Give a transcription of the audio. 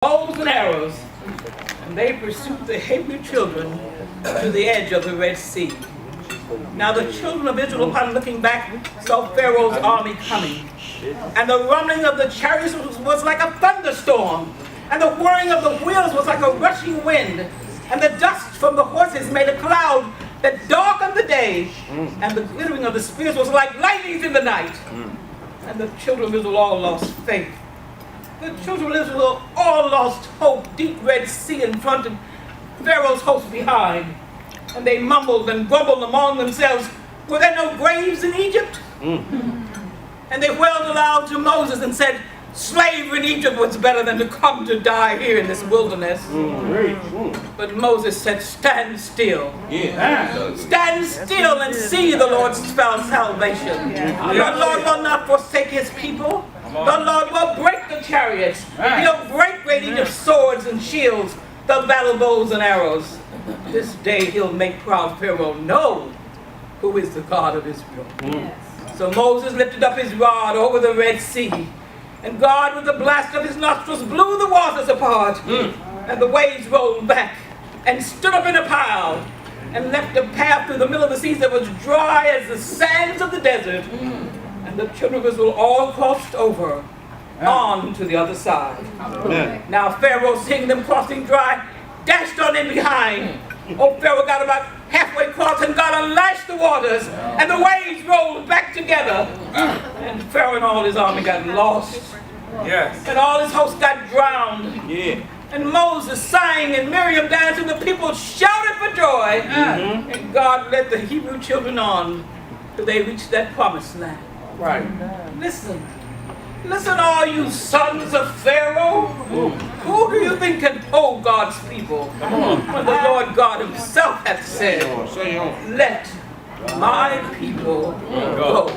bows and arrows, and they pursued the Hebrew children to the edge of the Red Sea. Now the children of Israel, upon looking back, saw Pharaoh's army coming, and the rumbling of the chariots was like a thunderstorm, and the whirring of the wheels was like a rushing wind, and the dust from the horses made a cloud that darkened the day, and the glittering of the spears was like lightnings in the night. And the children of Israel all lost faith. The children of Israel all lost hope. Deep Red Sea in front and Pharaoh's host behind. And they mumbled and grumbled among themselves, were there no graves in Egypt? And they wailed aloud to Moses and said, slavery in Egypt was better than to come to die here in this wilderness. But Moses said, stand still. Stand still and see the Lord's salvation. The Lord will not forsake his people. The Lord will break the chariots. He'll break great Egypt's swords and shields, the battle bows and arrows. This day he'll make proud Pharaoh know who is the God of Israel. So Moses lifted up his rod over the Red Sea, and God, with the blast of his nostrils, blew the waters apart, and the waves rolled back, and stood up in a pile, and left a path through the middle of the sea that was dry as the sands of the desert. And the children of Israel all crossed over, on to the other side. Now Pharaoh, seeing them crossing dry, dashed on in behind. Pharaoh got about halfway across, and God unlashed the waters, and the waves rolled back together. And Pharaoh and all his army got lost. And all his hosts got drowned. And Moses sang, and Miriam danced, and the people shouted for joy. And God led the Hebrew children on till they reached that promised land. Listen, all you sons of Pharaoh. Who do you think can hold God's people when the Lord God himself hath said, let my people go?